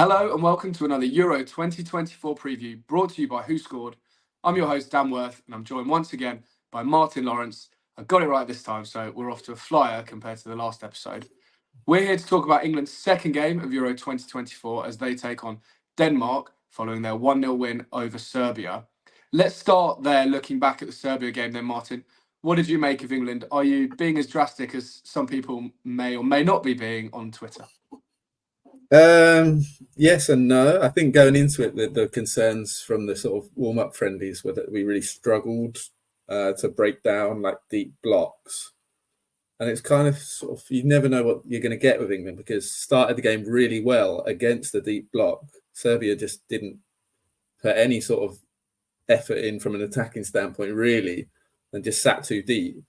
Hello and welcome to another Euro 2024 preview brought to you by WhoScored. I'm your host Dan Worth and I'm joined once again by Martin Laurence. I got it right this time, so we're off to a flyer compared to the last episode. We're here to talk about England's second game of Euro 2024 as they take on Denmark following their 1-0 win over Serbia. Let's start there looking back at the Serbia game then, Martin. What did you make of England? Are you being as drastic as some people may or may not be being on Twitter? Yes and no. I think going into it, the concerns from the sort of warm-up friendlies were that we really struggled to break down like deep blocks. And it's kind of sort of, you never know what you're going to get with England because started the game really well against the deep block. Serbia just didn't put any sort of effort in from an attacking standpoint, really, and just sat too deep.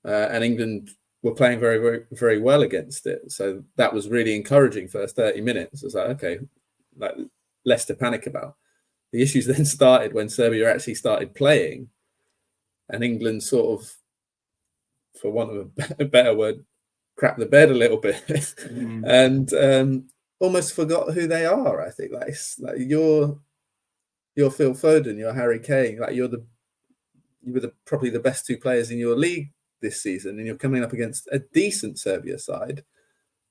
And England were playing very, very, very well against it. So that was really encouraging first 30 minutes. It's like, okay, like less to panic about. The issues then started when Serbia actually started playing and England sort of, for want of a better word, crap the bed a little bit and almost forgot who they are. I think like you're Phil Foden, you're Harry Kane, like you were probably the best two players in your league this season, and you're coming up against a decent Serbia side.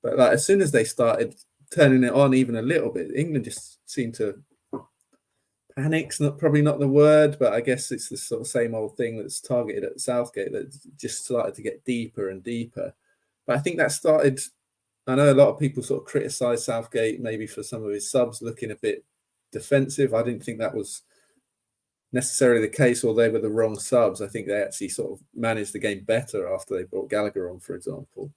But like as soon as they started turning it on even a little bit, England just seemed to panic's probably not the word, but I guess it's the sort of same old thing that's targeted at Southgate that just started to get deeper and deeper. But I think that started, I know a lot of people sort of criticize Southgate maybe for some of his subs looking a bit defensive. I didn't think that was necessarily the case, or they were the wrong subs. I think they actually sort of managed the game better after they brought Gallagher on, for example.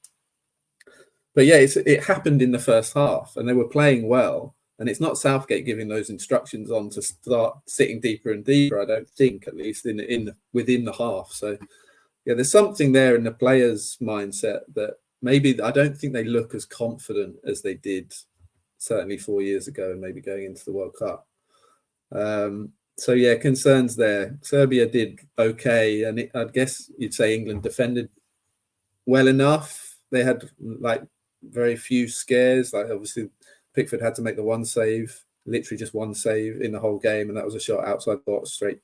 But yeah, it happened in the first half and they were playing well. And it's not Southgate giving those instructions on to start sitting deeper and deeper, I don't think, at least within the half. So yeah, there's something there in the players' mindset that maybe I don't think they look as confident as they did certainly 4 years ago and maybe going into the World Cup. So yeah, concerns there. Serbia did okay, and I guess you'd say England defended well enough. They had like very few scares. Like obviously Pickford had to make the one save, literally just one save in the whole game, and that was a shot outside the box, straight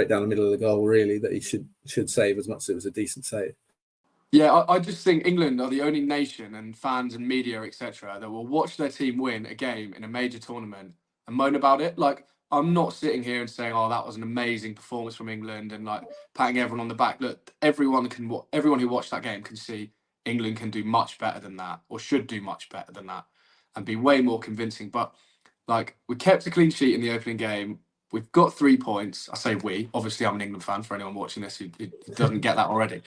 down the middle of the goal, really, that he should save as much as it was a decent save. Yeah, I just think England are the only nation and fans and media, etc., that will watch their team win a game in a major tournament and moan about it. Like, I'm not sitting here and saying, "Oh, that was an amazing performance from England," and like patting everyone on the back. Look, everyone who watched that game can see England can do much better than that, or should do much better than that, and be way more convincing. But like, we kept a clean sheet in the opening game. We've got 3 points. I say we. Obviously, I'm an England fan. For anyone watching this who doesn't get that already.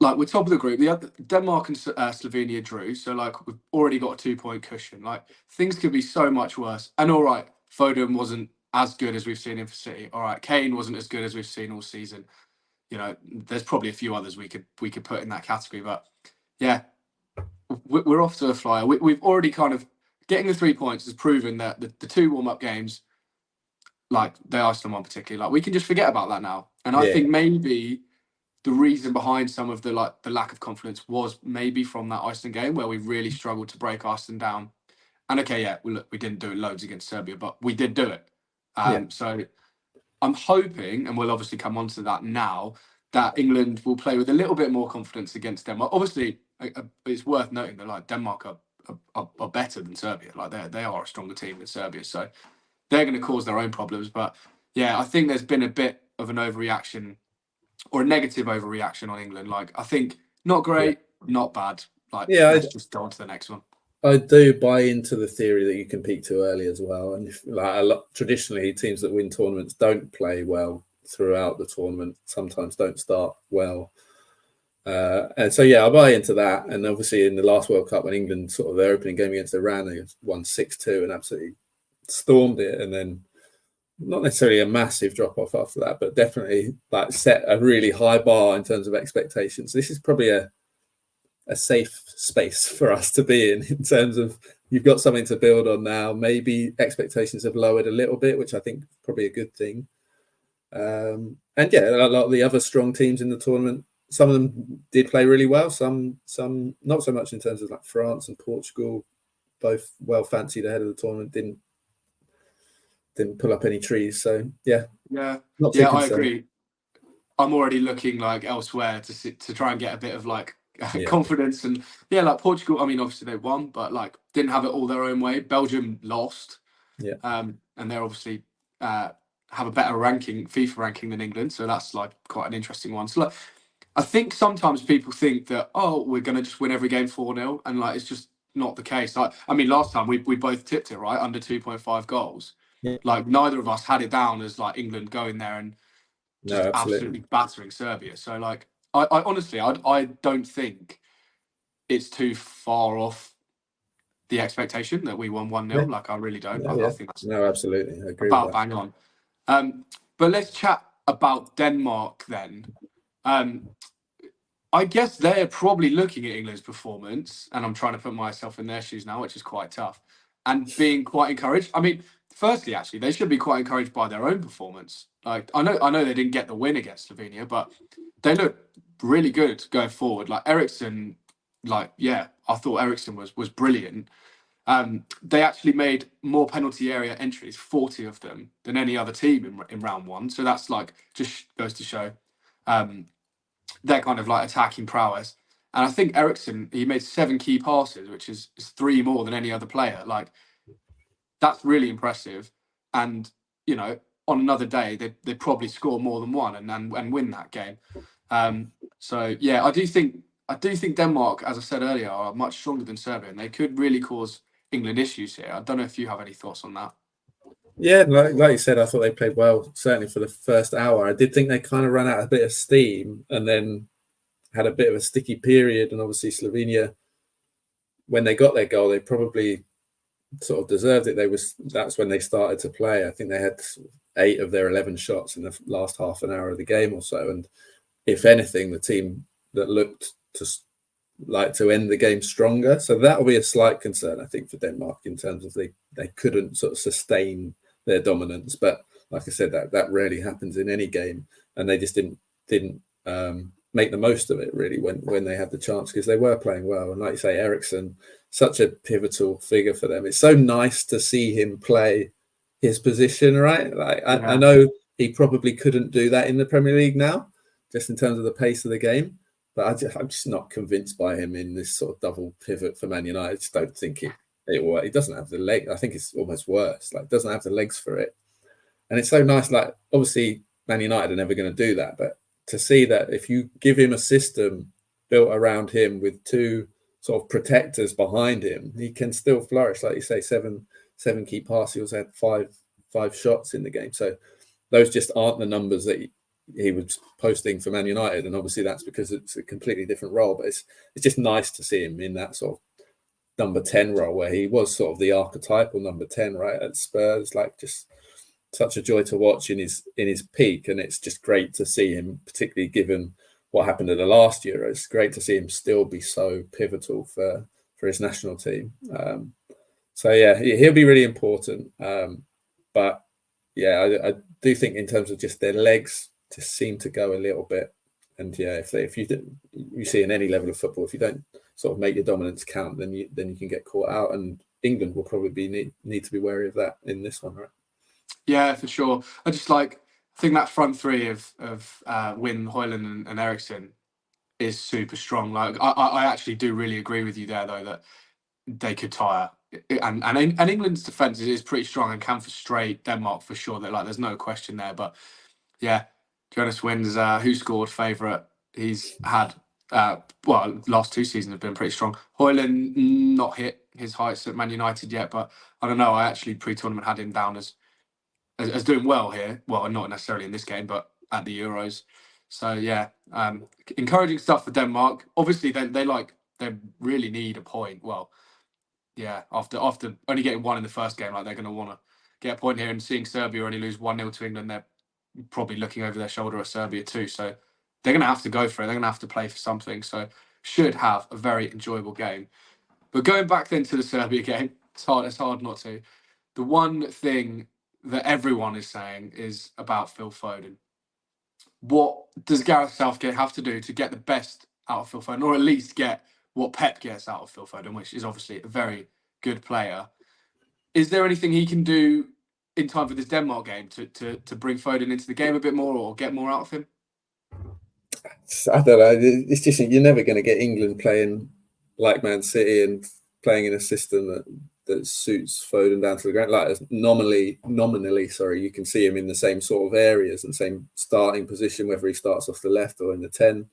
Like, we're top of the group. The other, Denmark and Slovenia drew, so like we've already got a 2-point cushion. Like, things could be so much worse. And all right, Foden wasn't as good as we've seen him for City. All right, Kane wasn't as good as we've seen all season. You know, there's probably a few others we could put in that category. But yeah, we're off to a flyer. We've already kind of getting the 3 points has proven that the 2 warm-up games, like the Iceland one particularly, like we can just forget about that now. And I think maybe the reason behind some of the lack of confidence was maybe from that Iceland game where we really struggled to break Iceland down. And okay, yeah, we didn't do it loads against Serbia, but we did do it. So I'm hoping, and we'll obviously come on to that now, that England will play with a little bit more confidence against Denmark. Obviously, it's worth noting that like Denmark are better than Serbia. Like they are a stronger team than Serbia, so they're going to cause their own problems. But yeah, I think there's been a bit of an overreaction, or a negative overreaction on England. Like, I think not great, not bad. Like, let's just go on to the next one. I do buy into the theory that you can peak too early as well. And traditionally, teams that win tournaments don't play well throughout the tournament, sometimes don't start well. And so, yeah, I buy into that. And obviously, in the last World Cup, when England sort of their opening game against Iran, they won 6-2 and absolutely stormed it. And then not necessarily a massive drop off after that, but definitely like set a really high bar in terms of expectations. This is probably a safe space for us to be in terms of you've got something to build on now. Maybe expectations have lowered a little bit, which I think is probably a good thing. And yeah, a lot of the other strong teams in the tournament, some of them did play really well, some not so much in terms of like France and Portugal, both well fancied ahead of the tournament, didn't pull up any trees. So yeah, Yeah, not too yeah, I concerned. agree. I'm already looking like elsewhere to try and get a bit of like Yeah, confidence. And yeah, like Portugal, I mean, obviously they won, but like didn't have it all their own way. Belgium lost, yeah, and they're obviously have a better ranking, FIFA ranking than England, so that's like quite an interesting one. So like, I think sometimes people think that, oh, we're going to just win every game 4-0, and like it's just not the case. Like, I mean, last time we both tipped it right under 2.5 goals. yeah. Like neither of us had it down as like England going there and No, just absolutely. absolutely battering Serbia. So like, I honestly, I don't think it's too far off the expectation that we won 1-0. Yeah, Like, I really don't. yeah, I yeah. think that's No, absolutely. I agree with about that. bang on. But let's chat about Denmark then. Um, I guess they're probably looking at England's performance, and I'm trying to put myself in their shoes now, which is quite tough, and being quite encouraged. I mean, firstly, actually, they should be quite encouraged by their own performance. Like, I know they didn't get the win against Slovenia, but they look really good going forward. Like Ericsson, like yeah, I thought Ericsson was brilliant. They actually made more penalty area entries, 40 of them, than any other team in round one. So that's like just goes to show um, their kind of like attacking prowess. And I think Ericsson, he made 7 key passes, which is 3 more than any other player. Like that's really impressive. And you know, on another day, they probably score more than one and win that game. So yeah, I do think Denmark, as I said earlier, are much stronger than Serbia, and they could really cause England issues here. I don't know if you have any thoughts on that. Yeah, like you said, I thought they played well, certainly for the first hour. I did think they kind of ran out a bit of steam and then had a bit of a sticky period. And obviously, Slovenia, when they got their goal, they probably sort of deserved it. That's when they started to play. I think they had 8 of their 11 shots in the last half an hour of the game or so. And if anything, the team that looked to like to end the game stronger. So that will be a slight concern, I think, for Denmark in terms of they couldn't sort of sustain their dominance. But like I said, that rarely happens in any game, and they just didn't make the most of it really when they had the chance, because they were playing well. And like you say, Ericsson, such a pivotal figure for them. It's so nice to see him play his position, right? Like I Yeah, know he probably couldn't do that in the Premier League now, just in terms of the pace of the game. But I'm just not convinced by him in this sort of double pivot for Man United. I just don't think it doesn't have the leg. I think it's almost worse. Like, doesn't have the legs for it. And it's so nice. Like, obviously, Man United are never going to do that. But to see that if you give him a system built around him with 2 sort of protectors behind him, he can still flourish. Like you say, seven key passes. He also had five shots in the game. So those just aren't the numbers that he was posting for Man United, and obviously that's because it's a completely different role. But it's just nice to see him in that sort of number 10 role, where he was sort of the archetypal number 10, right, at Spurs. Like, just such a joy to watch in his peak, and it's just great to see him, particularly given what happened at the last Euro. It's great to see him still be so pivotal for his national team. So yeah, he'll be really important. But yeah, I do think in terms of just their legs just seem to go a little bit. And yeah, if you see in any level of football, if you don't sort of make your dominance count, then you can get caught out. And England will probably need to be wary of that in this one, right? yeah, for sure. I think that front three of Wynn, Hoyland, and Ericsson is super strong. Like I actually do really agree with you there, though, that they could tire. And England's defence is pretty strong and can frustrate Denmark for sure. That like there's no question there. But yeah, Jonas Wynn's who scored favourite. He's had last 2 seasons have been pretty strong. Hoyland not hit his heights at Man United yet, but I don't know. I actually pre-tournament had him down as doing well here. Well, not necessarily in this game, but at the Euros. So yeah, encouraging stuff for Denmark. Obviously, they really need a point. Well, yeah, after only getting one in the first game, like they're going to want to get a point here. And seeing Serbia only lose 1-0 to England, they're probably looking over their shoulder at Serbia too. So they're going to have to go for it. They're going to have to play for something. So should have a very enjoyable game. But going back then to the Serbia game, it's hard not to. The one thing that everyone is saying is about Phil Foden. What does Gareth Southgate have to do to get the best out of Phil Foden, or at least get what Pep gets out of Phil Foden, which is obviously a very good player. Is there anything he can do in time for this Denmark game to bring Foden into the game a bit more or get more out of him? I don't know. It's just you're never going to get England playing like Man City and playing in a system that suits Foden down to the ground. Like nominally, sorry, you can see him in the same sort of areas and same starting position, whether he starts off the left or in the 10.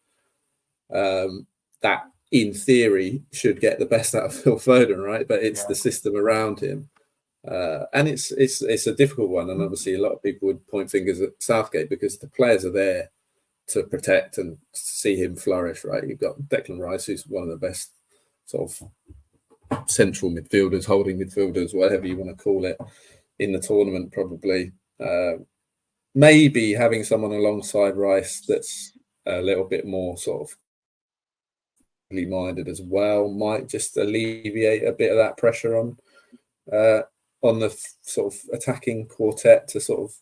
That, in theory, should get the best out of Phil Foden, right? But it's the system around him. And it's a difficult one. And obviously, a lot of people would point fingers at Southgate because the players are there to protect and see him flourish, right? You've got Declan Rice, who's one of the best sort of central midfielders, holding midfielders, whatever you want to call it, in the tournament, probably. Maybe having someone alongside Rice that's a little bit more sort of minded as well might just alleviate a bit of that pressure on the sort of attacking quartet to sort of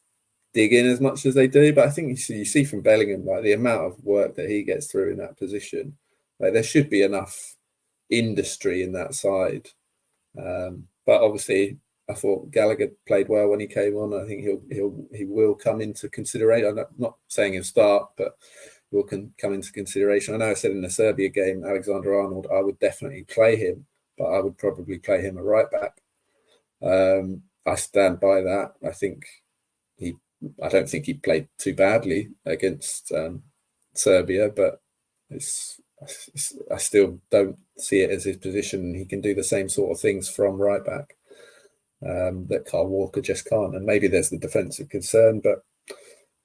dig in as much as they do. But I think you see from Bellingham, like the amount of work that he gets through in that position, like there should be enough industry in that side. But obviously, I thought Gallagher played well when he came on. I think he will come into consideration. I'm not saying he'll start, but will come into consideration. I know I said in the Serbia game, Alexander-Arnold, I would definitely play him, but I would probably play him a right back. I stand by that. I don't think he played too badly against Serbia, but I still don't see it as his position. He can do the same sort of things from right back that Kyle Walker just can't. And maybe there's the defensive concern, but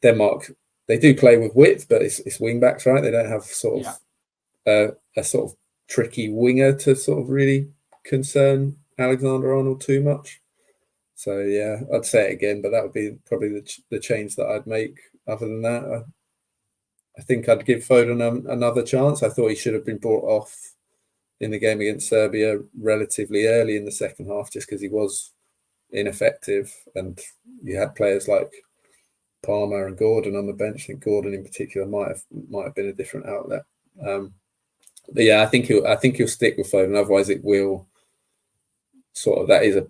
Denmark, they do play with width, but it's wing backs, right? They don't have sort of a sort of tricky winger to sort of really concern Alexander-Arnold too much. So yeah, I'd say it again, but that would be probably the change that I'd make. Other than that, I think I'd give Foden another chance. I thought he should have been brought off in the game against Serbia relatively early in the second half, just because he was ineffective, and you had players like Palmer and Gordon on the bench. I think Gordon in particular might have been a different outlet. But yeah, I think he'll stick with Foden. Otherwise, it will sort of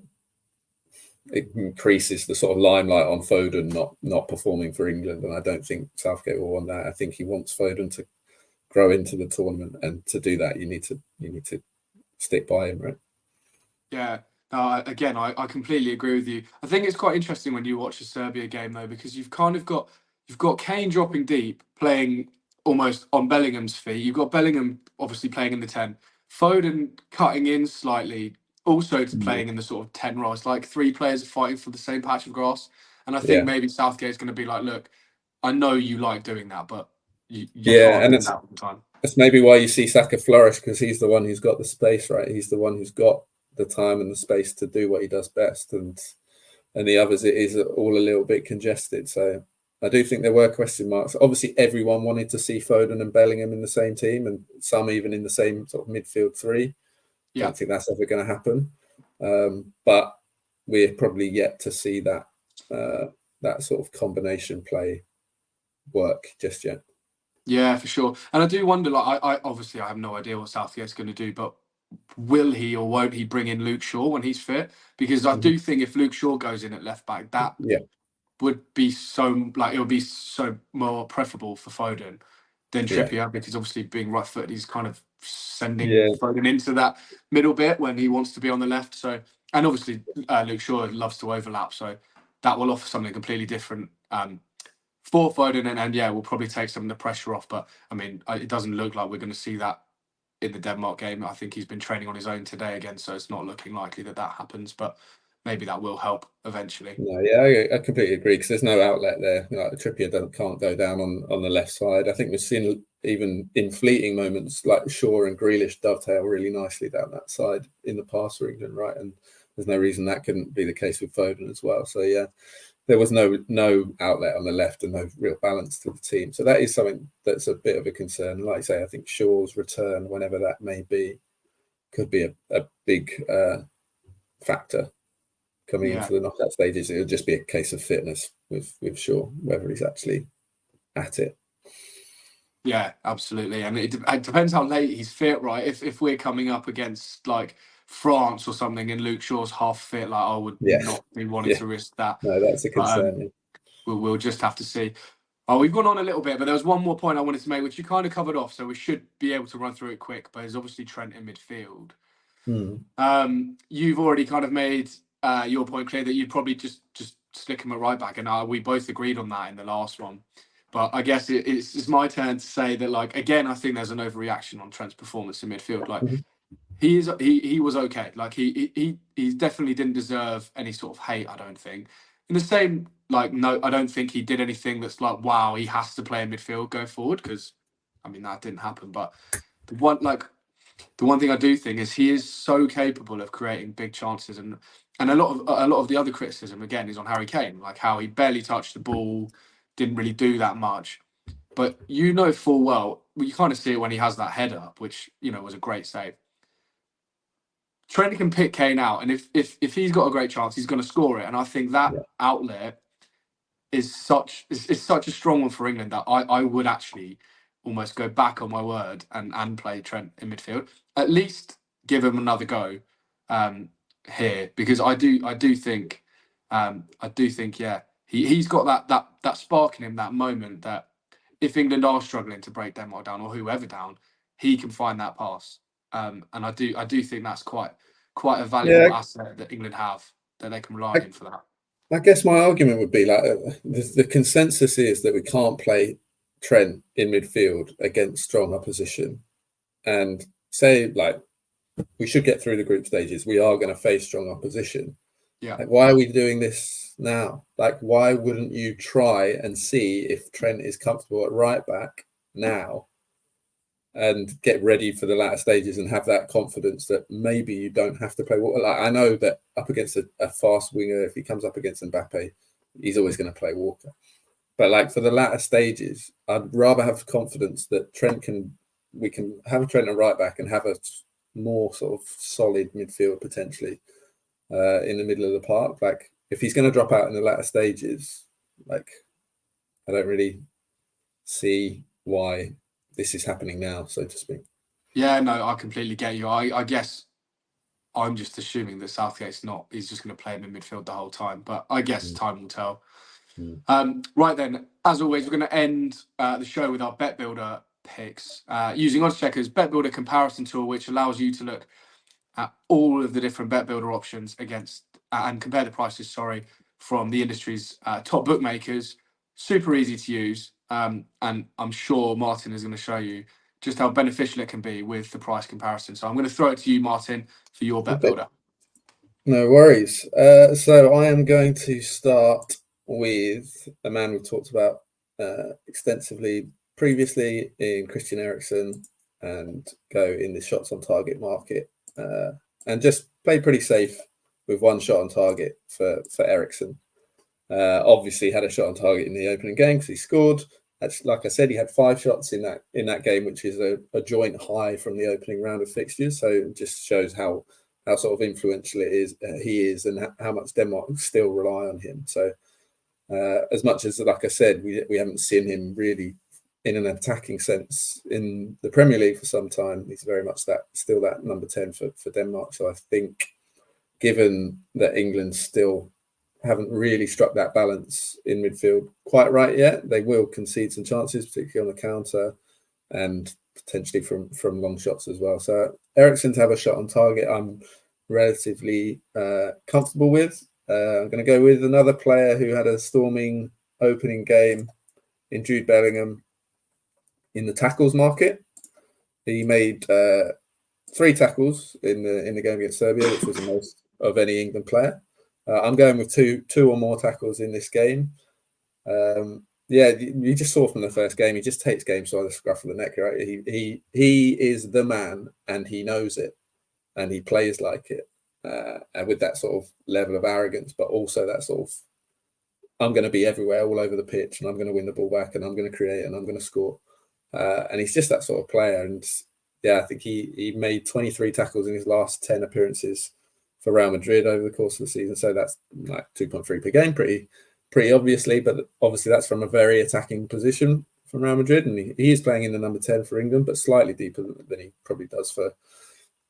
it increases the sort of limelight on Foden not performing for England, and I don't think Southgate will want that. I think he wants Foden to grow into the tournament, and to do that, you need to stick by him, right? Yeah. Again, I completely agree with you. I think it's quite interesting when you watch a Serbia game though, because you've got Kane dropping deep, playing almost on Bellingham's feet. You've got Bellingham obviously playing in the 10, Foden cutting in slightly, also playing in the sort of 10 role. It's like three players are fighting for the same patch of grass. And I think maybe Southgate's going to be like, look, I know you like doing that, but you can't do that all the time. That's maybe why you see Saka flourish, because he's the one who's got the space, right? He's the one who's got the time and the space to do what he does best, and the others, it is all a little bit congested. So I do think there were question marks. Obviously, everyone wanted to see Foden and Bellingham in the same team, and some even in the same sort of midfield three. I don't think that's ever going to happen. But we're probably yet to see that sort of combination play work just yet. Yeah, for sure. And I do wonder, like, I obviously I have no idea what Southgate's going to do, but will he or won't he bring in Luke Shaw when he's fit? Because I do think if Luke Shaw goes in at left back, that would be it would be so more preferable for Foden than Trippier, because obviously being right footed, he's kind of sending Foden into that middle bit when he wants to be on the left. So, and obviously Luke Shaw loves to overlap, so that will offer something completely different for Foden, and we'll probably take some of the pressure off. But I mean, it doesn't look like we're going to see that in the Denmark game. I think he's been training on his own today again, so it's not looking likely that happens. But maybe that will help eventually. No, I completely agree, because there's no outlet there. Like, Trippier can't go down on the left side. I think we've seen even in fleeting moments like Shaw and Grealish dovetail really nicely down that side in the past for England, right? And there's no reason that couldn't be the case with Foden as well. So yeah, there was no outlet on the left and no real balance to the team. So that is something that's a bit of a concern. Like I say, I think Shaw's return, whenever that may be, could be a big factor coming into the knockout stages. It'll just be a case of fitness with Shaw, whether he's actually at it. Yeah, absolutely. And it depends how late he's fit, right? If we're coming up against like France or something and Luke Shaw's half fit, like I would Yeah, not be wanting yeah. to risk that. No, that's a But concern. we'll just have to see. Oh, we've gone on a little bit, but there was one more point I wanted to make, which you kind of covered off, so we should be able to run through it quick. But it's obviously Trent in midfield. You've already kind of made your point clear that you'd probably just stick him at right back, and we both agreed on that in the last one. But I guess it's my turn to say that, like, again, I think there's an overreaction on Trent's performance in midfield. Like, he was okay. Like, he definitely didn't deserve any sort of hate, I don't think. In the same, like, no, I don't think he did anything that's like, wow, he has to play in midfield going forward, because I mean that didn't happen. But the one thing I do think is he is so capable of creating big chances, and a lot of the other criticism again is on Harry Kane, like how he barely touched the ball, didn't really do that much. But you know full well, you kind of see it when he has that header up, which was a great save. Trent can pick Kane out, and if he's got a great chance, he's going to score it. And I think that outlet is such a strong one for England that I would actually almost go back on my word and play Trent in midfield. At least give him another go here, because I do think he's got that spark in him, that moment that if England are struggling to break Denmark down, or whoever down, he can find that pass. And I do think that's quite a valuable asset that England have, that they can rely on him for that. I guess my argument would be like the consensus is that we can't play Trent in midfield against strong opposition, and say like we should get through the group stages. We are going to face strong opposition. Yeah. Like, why are we doing this now? Like, why wouldn't you try and see if Trent is comfortable at right back now, and get ready for the latter stages and have that confidence that maybe you don't have to play. Like, I know that up against a fast winger, if he comes up against Mbappe, he's always going to play Walker. But like for the latter stages, I'd rather have confidence that we can have Trent at right back and have a more sort of solid midfield potentially in the middle of the park. Like if he's going to drop out in the latter stages, like I don't really see why this is happening now, so to speak. Yeah, no, I completely get you. I guess I'm just assuming that he's just going to play him in midfield the whole time. But I guess time will tell. Right then, as always, we're going to end the show with our Bet Builder picks using Oddschecker's Bet Builder comparison tool, which allows you to look at all of the different Bet Builder options against and compare the prices, from the industry's top bookmakers. Super easy to use. And I'm sure Martin is going to show you just how beneficial it can be with the price comparison. So I'm going to throw it to you, Martin, for your Bet Builder. No worries. So I am going to start with a man we've talked about extensively previously in Christian Eriksen, and go in the shots on target market and just play pretty safe with one shot on target for Eriksen. Obviously had a shot on target in the opening game because he scored. That's, like I said, he had 5 shots in that game, which is a joint high from the opening round of fixtures. So it just shows how sort of influential he is, and how much Denmark still rely on him. So as much as, like I said, we haven't seen him really in an attacking sense in the Premier League for some time, he's very much still that number 10 for Denmark. So I think, given that England still haven't really struck that balance in midfield quite right yet, they will concede some chances, particularly on the counter and potentially from long shots as well. So Eriksen to have a shot on target, I'm relatively comfortable with. I'm going to go with another player who had a storming opening game in Jude Bellingham in the tackles market. He made 3 tackles in the game against Serbia, which was the most of any England player. I'm going with two or more tackles in this game. You just saw from the first game, he just takes games by the scruff of the neck, right? He is the man, and he knows it, and he plays like it, and with that sort of level of arrogance, but also that sort of, I'm going to be everywhere, all over the pitch, and I'm going to win the ball back, and I'm going to create, and I'm going to score. And he's just that sort of player. And yeah, I think he made 23 tackles in his last 10 appearances for Real Madrid over the course of the season. So that's like 2.3 per game, pretty obviously, but obviously that's from a very attacking position from Real Madrid. And he is playing in the number 10 for England, but slightly deeper than he probably does for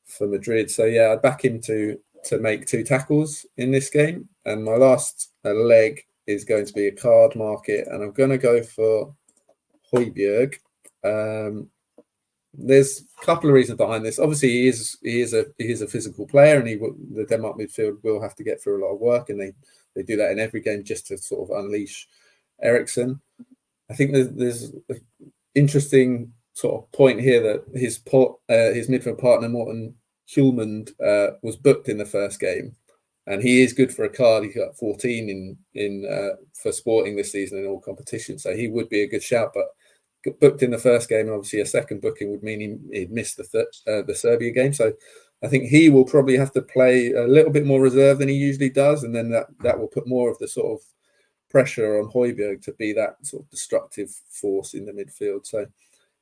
for Madrid. So yeah, I'd back him to make 2 tackles in this game. And my last leg is going to be a card market, and I'm going to go for Højbjerg. There's a couple of reasons behind this. Obviously, he is a physical player, and the Denmark midfield will have to get through a lot of work, and they do that in every game just to sort of unleash Eriksen. I think there's an interesting sort of point here that his midfield partner Morten Hjulmand was booked in the first game, and he is good for a card. He got 14 in for Sporting this season in all competitions, so he would be a good shout. But got booked in the first game, and obviously a second booking would mean he'd missed the Serbia game. So I think he will probably have to play a little bit more reserve than he usually does, and then that will put more of the sort of pressure on Højbjerg to be that sort of destructive force in the midfield. So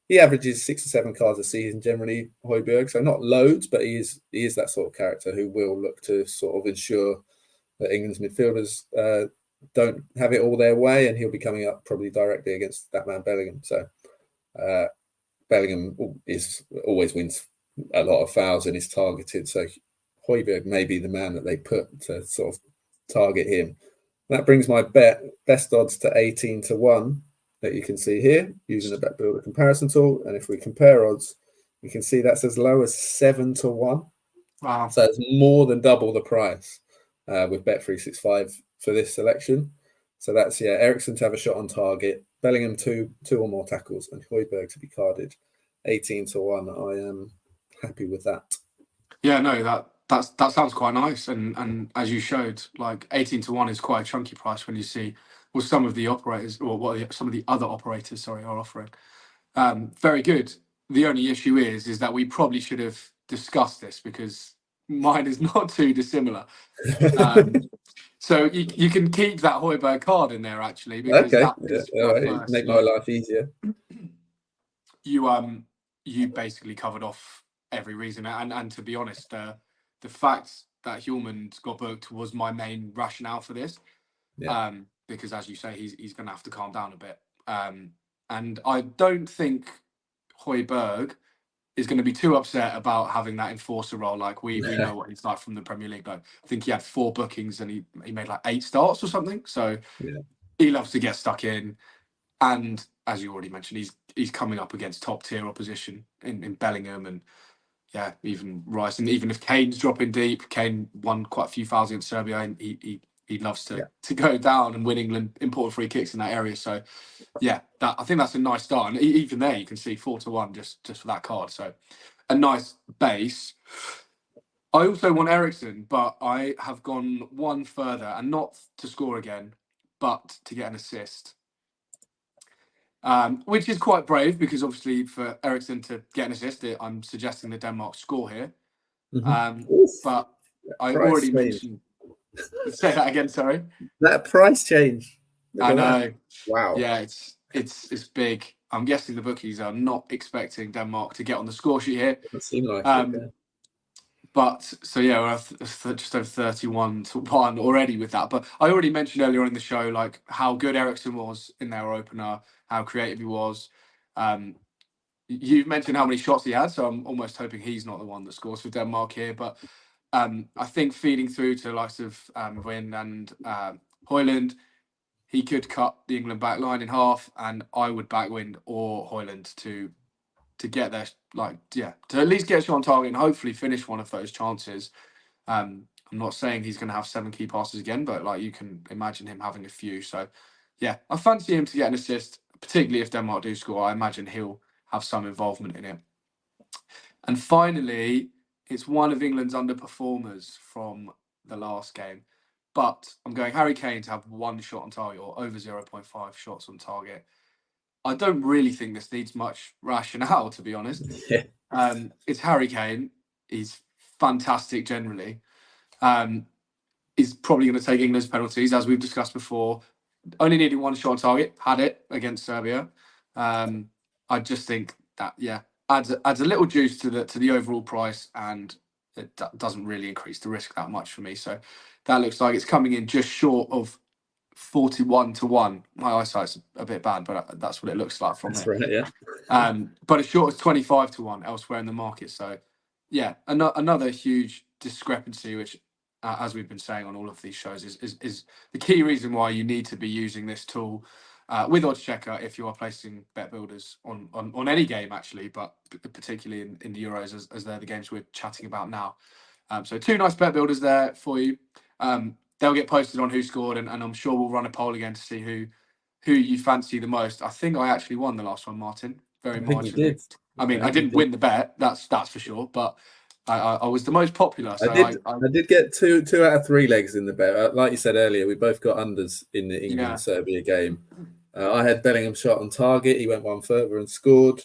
he averages 6 or 7 cards a season generally, Højbjerg. So not loads, but he is that sort of character who will look to sort of ensure that England's midfielders don't have it all their way, and he'll be coming up probably directly against that man Bellingham. So Bellingham always wins a lot of fouls and is targeted. So Højbjerg may be the man that they put to sort of target him. That brings my best odds to 18-1 that you can see here using the Bet Builder comparison tool. And if we compare odds, you can see that's as low as 7-1. Wow. So it's more than double the price with Bet365 for this selection. So that's, Eriksen to have a shot on target, Bellingham two or more tackles, and Højbjerg to be carded 18-1. I am happy with that. Yeah, no, that sounds quite nice, and as you showed, like 18-1 is quite a chunky price when you see what some of the operators or some of the other operators, are offering. Very good. The only issue is that we probably should have discussed this because mine is not too dissimilar. So you can keep that Højbjerg card in there actually because okay, that is first. make my life easier. You basically covered off every reason, and to be honest, the fact that Hjulmand got booked was my main rationale for this. Because as you say, he's going to have to calm down a bit, and I don't think Højbjerg is going to be too upset about having that enforcer role. Like we know what he's like from the Premier League. Though I think he had 4 bookings and he made like 8 starts or something. So he loves to get stuck in, and as you already mentioned, he's coming up against top tier opposition in Bellingham and even Rice. And even if Kane's dropping deep, Kane won quite a few fouls against Serbia, and he loves to go down and win England important free kicks in that area. So I think that's a nice start. And even there, you can see 4-1 just for that card. So a nice base. I also want Eriksen, but I have gone one further, and not to score again, but to get an assist. Which is quite brave because obviously for Eriksen to get an assist, I'm suggesting the Denmark score here. But I already mentioned. Say that again. Sorry. That price change. I know. That. Wow. Yeah, it's big. I'm guessing the bookies are not expecting Denmark to get on the score sheet here. Doesn't seem like it. But so we're just over 31-1 already with that. But I already mentioned earlier in the show like how good Eriksen was in their opener, how creative he was. You mentioned how many shots he had, so I'm almost hoping he's not the one that scores for Denmark here. But I think feeding through to the likes of Wynn and Højlund, he could cut the England back line in half, and I would back Wynn or Højlund to get there, to at least get a shot on target and hopefully finish one of those chances. I'm not saying he's going to have 7 key passes again, but like you can imagine him having a few. So I fancy him to get an assist, particularly if Denmark do score. I imagine he'll have some involvement in it. And finally, it's one of England's underperformers from the last game, but I'm going Harry Kane to have 1 shot on target or over 0.5 shots on target. I don't really think this needs much rationale, to be honest. It's Harry Kane. He's fantastic generally. He's probably going to take England's penalties, as we've discussed before. Only needing 1 shot on target, had it against Serbia. I just think that adds a little juice to the overall price, and it doesn't really increase the risk that much for me. So that looks like it's coming in just short of 41-1. My eyesight's a bit bad, but that's what it looks like from it. Right, yeah. But as short as 25-1 elsewhere in the market. So yeah, another huge discrepancy, which, as we've been saying on all of these shows, is the key reason why you need to be using this tool with Odds Checker if you are placing bet builders on any game, actually, but particularly in the Euros, as they're the games we're chatting about now. So 2 nice bet builders there for you. They'll get posted on Who Scored, and I'm sure we'll run a poll again to see who you fancy the most. I think I actually won the last one, Martin, very I think you marginally. did. I mean, I think you didn't did. win the bet, that's for sure, but I was the most popular. So I did get two out of 3 legs in the bet. Like you said earlier, we both got unders in the England-Serbia game. I had Bellingham shot on target. He went one further and scored.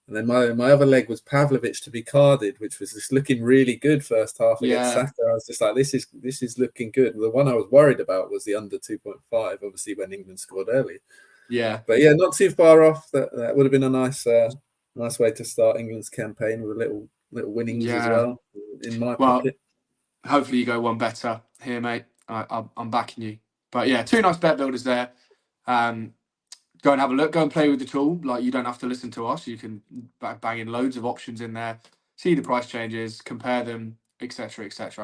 And then my other leg was Pavlovic to be carded, which was just looking really good first half against Saka. I was just like, this is looking good. The one I was worried about was the under 2.5, obviously when England scored early. Yeah, but yeah, not too far off. That would have been a nice way to start England's campaign with a little winnings as well in my pocket. Hopefully you go one better here, mate. I'm backing you. But yeah, 2 nice bet builders there. Go and have a look. Go and play with the tool. Like, you don't have to listen to us. You can bang in loads of options in there, see the price changes, compare them, etc., etc.